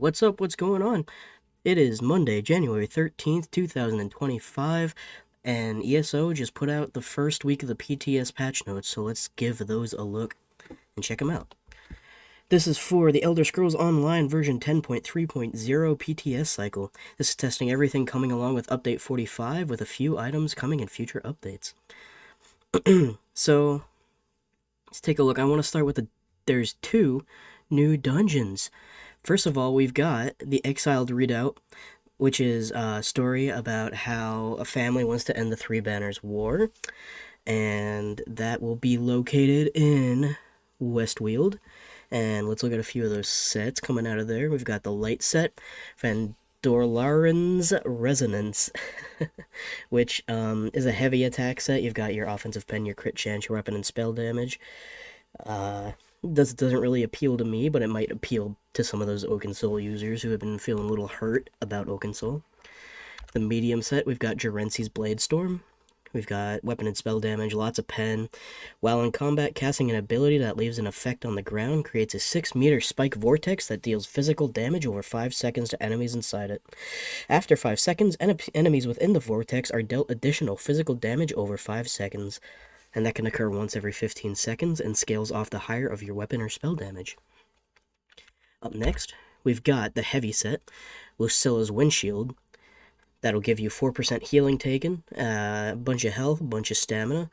What's up? What's going on? It is Monday, January 13th, 2025, and ESO just put out the first week of the PTS patch notes, so let's give those a look and check them out. This is for the Elder Scrolls Online version 10.3.0 PTS cycle. This is testing everything coming along with update 45, with a few items coming in future updates. So, let's take a look. I want to start with there's two new dungeons. First of all, we've got the Exiled Redoubt, which is a story about how a family wants to end the Three Banners War, and that will be located in Westweald. And let's look at a few of those sets coming out of there. We've got the light set, Vandorlaren's Resonance, which is a heavy attack set. You've got your offensive pen, your crit chance, your weapon and spell damage. Doesn't really appeal to me, but it might appeal to some of those Oaken Soul users who have been feeling a little hurt about Oaken Soul. The medium set, we've got Jarency's Blade Storm. We've got weapon and spell damage, lots of pen. While in combat, casting an ability that leaves an effect on the ground creates a 6-meter spike vortex that deals physical damage over 5 seconds to enemies inside it. After 5 seconds, enemies within the vortex are dealt additional physical damage over 5 seconds. And that can occur once every 15 seconds and scales off the higher of your weapon or spell damage. Up next, we've got the heavy set, Lucilla's Windshield. That'll give you 4% healing taken, a bunch of health, a bunch of stamina,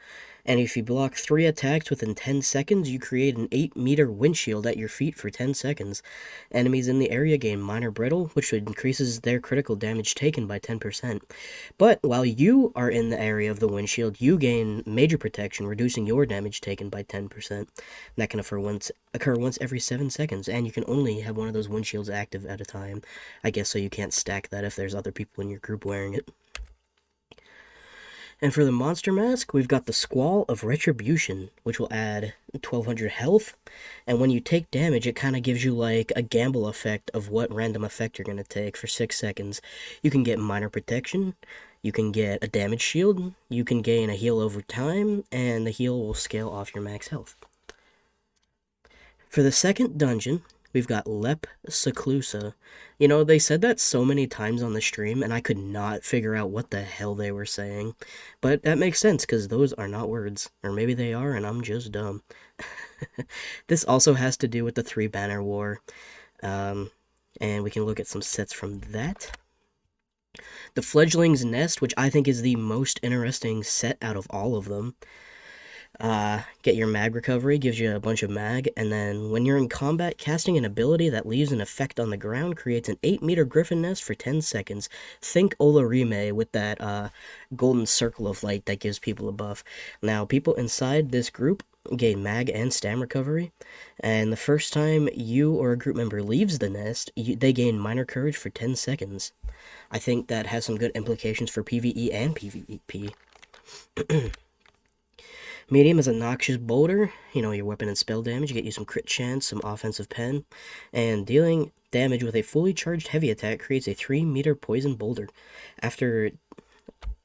and if you block 3 attacks within 10 seconds, you create an 8-meter windshield at your feet for 10 seconds. Enemies in the area gain minor brittle, which increases their critical damage taken by 10%. But while you are in the area of the windshield, you gain major protection, reducing your damage taken by 10%. And that can occur once every 7 seconds, and you can only have one of those windshields active at a time. I guess so you can't stack that if there's other people in your group wearing it. And for the monster mask, we've got the Squall of Retribution, which will add 1200 health, and when you take damage, it kind of gives you like a gamble effect of what random effect you're going to take for 6 seconds. You can get minor protection, you can get a damage shield, you can gain a heal over time, and the heal will scale off your max health. For the second dungeon, we've got Lep Seclusa. You know, they said that so many times on the stream, and I could not figure out what the hell they were saying. But that makes sense, because those are not words. Or maybe they are, and I'm just dumb. This also has to do with the Three Banner War. And we can look at some sets from that. The Fledgling's Nest, which I think is the most interesting set out of all of them. Get your mag recovery, gives you a bunch of mag, and then when you're in combat, casting an ability that leaves an effect on the ground creates an 8-meter griffin nest for 10 seconds. Think Olarime with that golden circle of light that gives people a buff. Now, people inside this group gain mag and stam recovery, and the first time you or a group member leaves the nest, they gain minor courage for 10 seconds. I think that has some good implications for PvE and PvP. Medium is a Noxious Boulder, you know, your weapon and spell damage, you get you some crit chance, some offensive pen, and dealing damage with a fully charged heavy attack creates a 3-meter poison boulder. After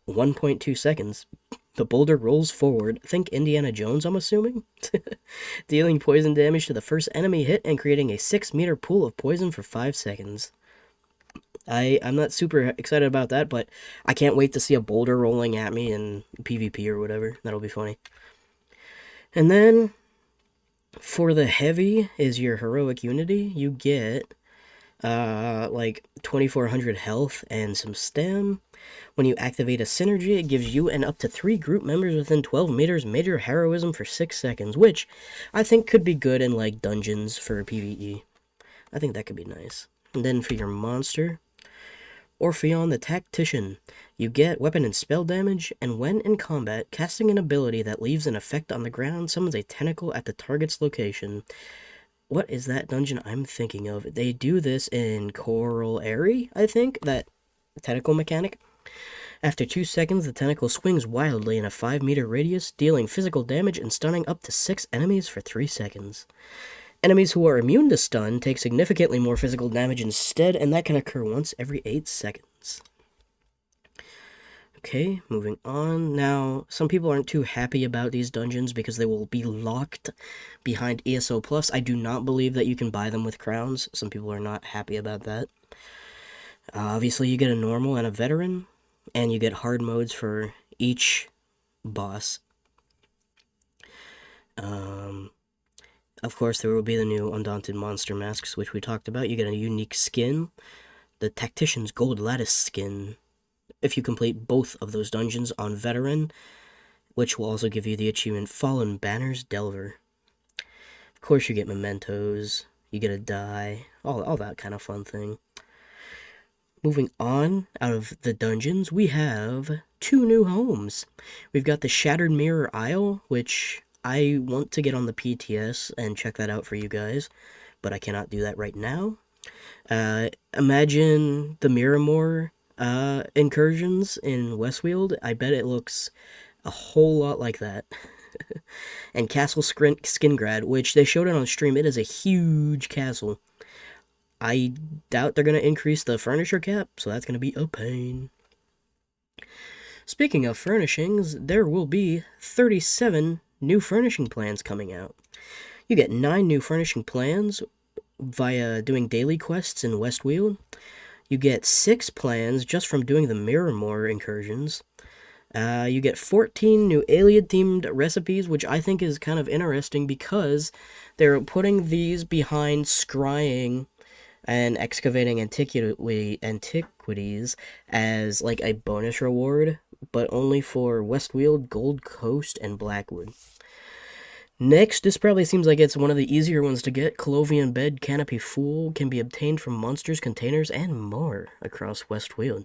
1.2 seconds, the boulder rolls forward, think Indiana Jones, I'm assuming, dealing poison damage to the first enemy hit and creating a 6-meter pool of poison for 5 seconds. I'm not super excited about that, but I can't wait to see a boulder rolling at me in PvP or whatever. That'll be funny. And then, for the heavy is your Heroic Unity. You get, like 2400 health and some stam. When you activate a synergy, it gives you and up to 3 group members within 12 meters major heroism for 6 seconds, which I think could be good in, like, dungeons for PvE. I think that could be nice. And then for your monster, Orpheon the Tactician. You get weapon and spell damage, and when in combat, casting an ability that leaves an effect on the ground summons a tentacle at the target's location. What is that dungeon I'm thinking of? They do this in Coral Airy, I think, that tentacle mechanic. After 2 seconds, the tentacle swings wildly in a 5-meter radius, dealing physical damage and stunning up to 6 enemies for 3 seconds. Enemies who are immune to stun take significantly more physical damage instead, and that can occur once every 8 seconds. Okay, moving on. Now, some people aren't too happy about these dungeons because they will be locked behind ESO Plus. I do not believe that you can buy them with crowns. Some people are not happy about that. Obviously, you get a normal and a veteran, and you get hard modes for each boss. Of course, there will be the new Undaunted Monster Masks, which we talked about. You get a unique skin, the Tactician's Gold Lattice skin, if you complete both of those dungeons on Veteran, which will also give you the achievement Fallen Banners Delver. Of course, you get mementos, you get a die, all that kind of fun thing. Moving on out of the dungeons, we have 2 new homes. We've got the Shattered Mirror Isle, which I want to get on the PTS and check that out for you guys, but I cannot do that right now. Imagine the Miramore incursions in Westfield. I bet it looks a whole lot like that. And Castle Skingrad, which they showed it on stream. It is a huge castle. I doubt they're going to increase the furniture cap, so that's going to be a pain. Speaking of furnishings, there will be 37 new furnishing plans coming out. You get 9 new furnishing plans via doing daily quests in Westfield. You get 6 plans just from doing the Miramore incursions. You get 14 new alien-themed recipes, which I think is kind of interesting because they're putting these behind scrying and excavating antiquities as like a bonus reward, but only for Westfield, Gold Coast, and Blackwood. Next, this probably seems like it's one of the easier ones to get. Colovian Bed Canopy Fool can be obtained from monsters, containers, and more across Westfield.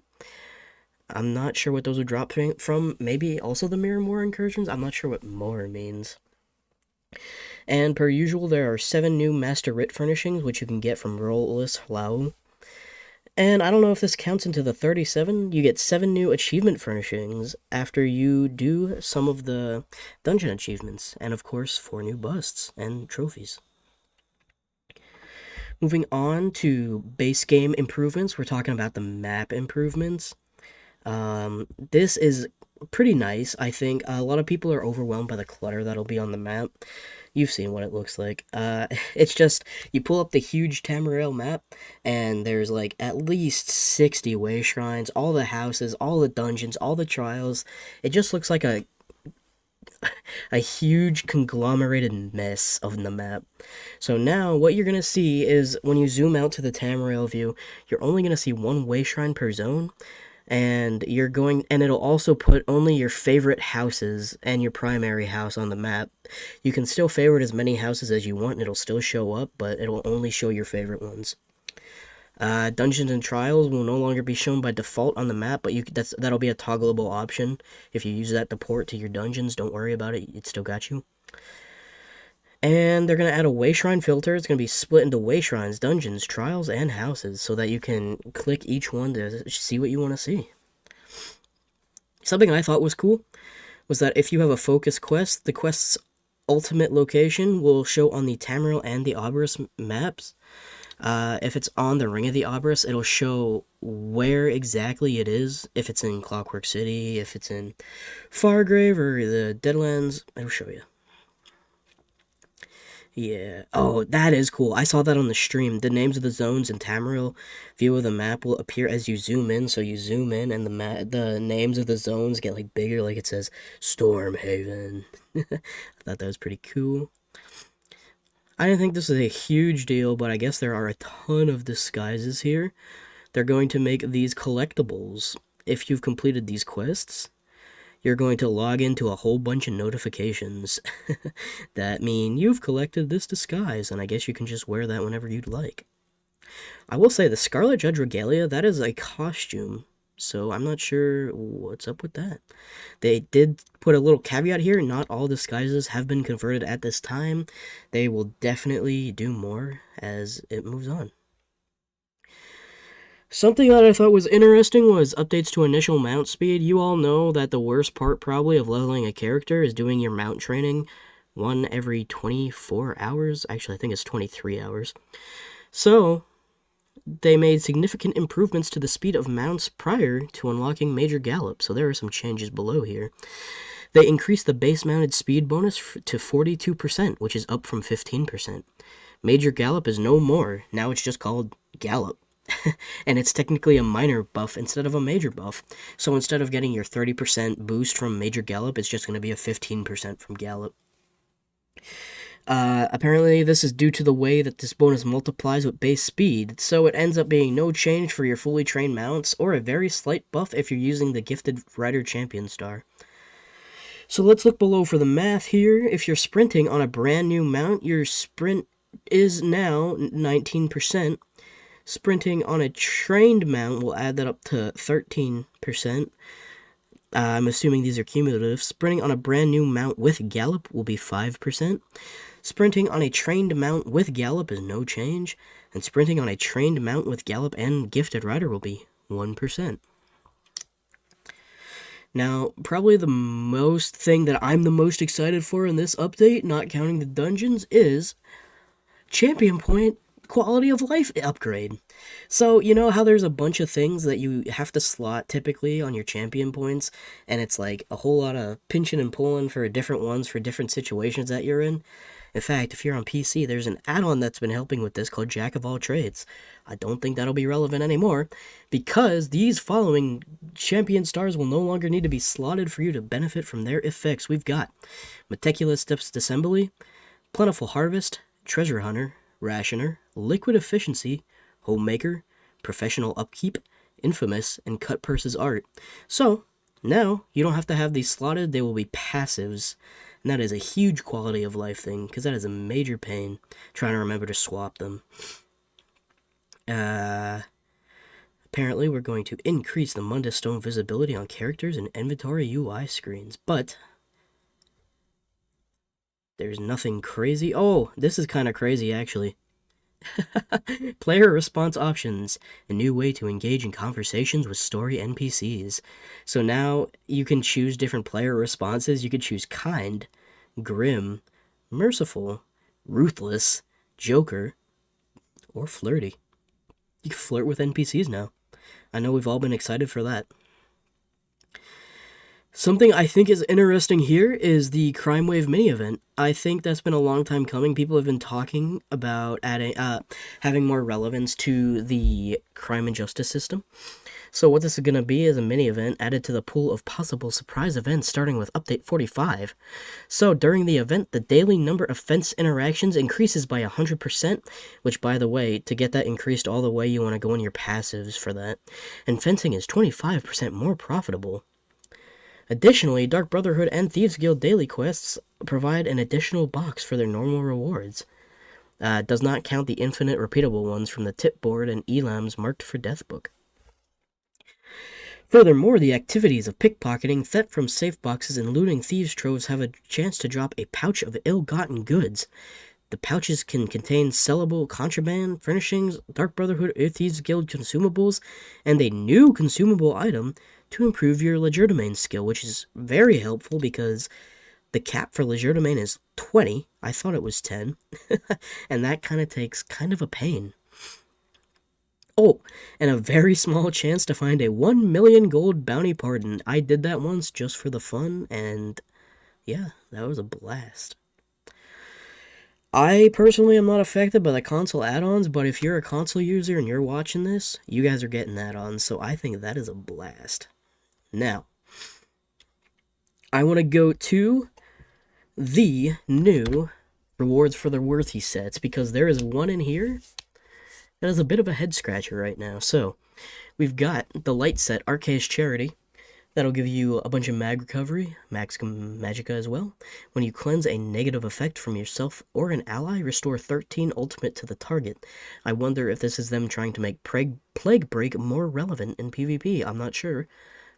I'm not sure what those would drop from. Maybe also the Miramore incursions? I'm not sure what more means. And per usual, there are 7 new Master Writ furnishings, which you can get from Rollless Lau. And I don't know if this counts into the 37. You get 7 new achievement furnishings after you do some of the dungeon achievements. And of course, 4 new busts and trophies. Moving on to base game improvements, we're talking about the map improvements. This is pretty nice, I think. A lot of people are overwhelmed by the clutter that'll be on the map. You've seen what it looks like. It's just, you pull up the huge Tamarail map, and there's like at least 60 way shrines, all the houses, all the dungeons, all the trials. It just looks like a huge conglomerated mess of the map. So now what you're going to see is when you zoom out to the Tamarail view, you're only going to see 1 way shrine per zone. And it'll also put only your favorite houses and your primary house on the map. You can still favorite as many houses as you want, and it'll still show up, but it'll only show your favorite ones. Dungeons and Trials will no longer be shown by default on the map, but that'll be a toggleable option. If you use that to port to your dungeons, don't worry about it, it still got you. And they're going to add a way shrine filter. It's going to be split into way shrines, dungeons, trials, and houses so that you can click each one to see what you want to see. Something I thought was cool was that if you have a focus quest, the quest's ultimate location will show on the Tamarail and the Obris maps. If it's on the Ring of the Obris, it'll show where exactly it is. If it's in Clockwork City, if it's in Fargrave or the Deadlands, it'll show you. Yeah. Oh, that is cool. I saw that on the stream. The names of the zones in Tamarail view of the map will appear as you zoom in. So you zoom in, and the names of the zones get like bigger, like it says Stormhaven. I thought that was pretty cool. I didn't think this was a huge deal, but I guess there are a ton of disguises here. They're going to make these collectibles if you've completed these quests. You're going to log into a whole bunch of notifications that mean you've collected this disguise, and I guess you can just wear that whenever you'd like. I will say, the Scarlet Judge Regalia, that is a costume, so I'm not sure what's up with that. They did put a little caveat here, not all disguises have been converted at this time. They will definitely do more as it moves on. Something that I thought was interesting was updates to initial mount speed. You all know that the worst part probably of leveling a character is doing your mount training 1 every 24 hours. Actually, I think it's 23 hours. So, they made significant improvements to the speed of mounts prior to unlocking Major Gallop, so there are some changes below here. They increased the base mounted speed bonus to 42%, which is up from 15%. Major Gallop is no more, now it's just called Gallop. And it's technically a minor buff instead of a major buff. So instead of getting your 30% boost from Major Gallop, it's just going to be a 15% from Gallop. Apparently, this is due to the way that this bonus multiplies with base speed, so it ends up being no change for your fully trained mounts, or a very slight buff if you're using the Gifted Rider Champion Star. So let's look below for the math here. If you're sprinting on a brand new mount, your sprint is now 19%. Sprinting on a trained mount will add that up to 13%. I'm assuming these are cumulative. Sprinting on a brand new mount with Gallop will be 5%. Sprinting on a trained mount with Gallop is no change. And sprinting on a trained mount with Gallop and Gifted Rider will be 1%. Now, probably the most thing that I'm the most excited for in this update, not counting the dungeons, is Champion Point quality of life upgrade. So, you know how there's a bunch of things that you have to slot typically on your champion points, and it's like a whole lot of pinching and pulling for different ones for different situations that you're in? In fact, if you're on PC, there's an add-on that's been helping with this called Jack of All Trades. I don't think that'll be relevant anymore, because these following champion stars will no longer need to be slotted for you to benefit from their effects. We've got Meticulous Steps Assembly, Plentiful Harvest, Treasure Hunter, Rationer, Liquid Efficiency, Homemaker, Professional Upkeep, Infamous, and Cut Purse's Art. So, now, you don't have to have these slotted, they will be passives. And that is a huge quality of life thing, because that is a major pain, trying to remember to swap them. Apparently, we're going to increase the Mundus Stone visibility on characters and inventory UI screens, but there's nothing crazy. Oh, this is kind of crazy, actually. Player response options, a new way to engage in conversations with story NPCs. So now you can choose different player responses. You could choose kind, grim, merciful, ruthless, joker, or flirty. You can flirt with NPCs now. I know we've all been excited for that. Something I think is interesting here is the Crime Wave mini-event. I think that's been a long time coming. People have been talking about adding, having more relevance to the crime and justice system. So what this is going to be is a mini-event added to the pool of possible surprise events starting with Update 45. So during the event, the daily number of fence interactions increases by 100%, which, by the way, to get that increased all the way, you want to go in your passives for that. And fencing is 25% more profitable. Additionally, Dark Brotherhood and Thieves Guild daily quests provide an additional box for their normal rewards. Does not count the infinite repeatable ones from the tip board and Elam's Marked for Death book. Furthermore, the activities of pickpocketing, theft from safe boxes, and looting thieves' troves have a chance to drop a pouch of ill-gotten goods. The pouches can contain sellable contraband, furnishings, Dark Brotherhood or Thieves Guild consumables, and a new consumable item to improve your legerdemain skill, which is very helpful because the cap for legerdemain is 20. I thought it was 10. And that kind of takes kind of a pain. Oh, and a very small chance to find a 1 million gold bounty pardon. I did that once just for the fun, and yeah, that was a blast. I personally am not affected by the console add-ons, but if you're a console user and you're watching this, you guys are getting add-ons, so I think that is a blast. Now, I want to go to the new rewards for the worthy sets, because there is one in here that is a bit of a head-scratcher right now. So, we've got the light set, Arceus Charity. That'll give you a bunch of mag recovery, max magicka as well. When you cleanse a negative effect from yourself or an ally, restore 13 ultimate to the target. I wonder if this is them trying to make Plague Break more relevant in PvP. I'm not sure,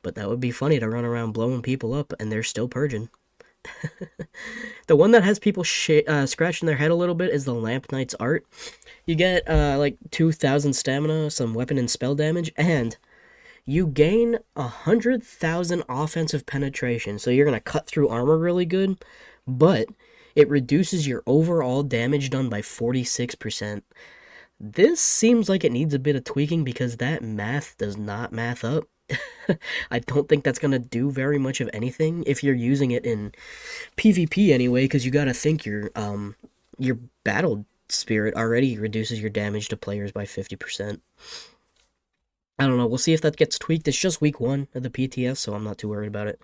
but that would be funny to run around blowing people up and they're still purging. The one that has people scratching their head a little bit is the Lamp Knight's art. You get like 2,000 stamina, some weapon and spell damage, and you gain 100,000 offensive penetration. So you're going to cut through armor really good, but it reduces your overall damage done by 46%. This seems like it needs a bit of tweaking because that math does not math up. I don't think that's gonna do very much of anything if you're using it in PvP anyway, because you gotta think your battle spirit already reduces your damage to players by 50%. I don't know, we'll see if that gets tweaked. It's just week 1 of the PTS, so I'm not too worried about it.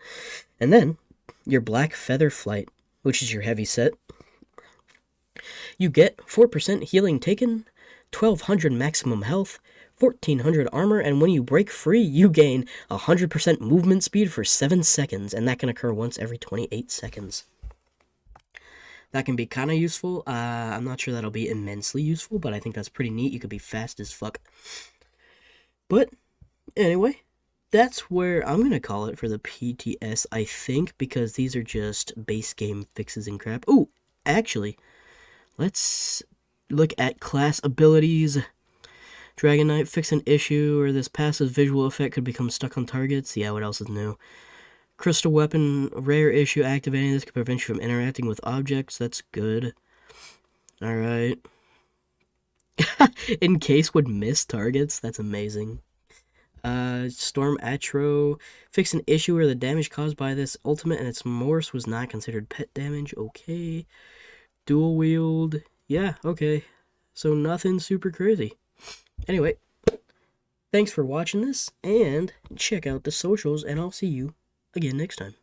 And then, your Black Feather Flight, which is your heavy set. You get 4% healing taken, 1200 maximum health, 1400 armor, and when you break free, you gain 100% movement speed for 7 seconds, and that can occur once every 28 seconds. That can be kind of useful. I'm not sure that'll be immensely useful, but I think that's pretty neat. You could be fast as fuck. But, anyway, that's where I'm going to call it for the PTS, I think, because these are just base game fixes and crap. Ooh, actually, let's look at class abilities. Dragon Knight, fix an issue, or this passive visual effect could become stuck on targets. Yeah, what else is new? Crystal Weapon, rare issue, activating this could prevent you from interacting with objects. That's good. Alright. In case would miss targets. That's amazing. Storm Atro, fix an issue where the damage caused by this ultimate and its morse was not considered pet damage. Okay. Dual wield. Yeah, okay. So nothing super crazy. Anyway, thanks for watching this, and check out the socials, and I'll see you again next time.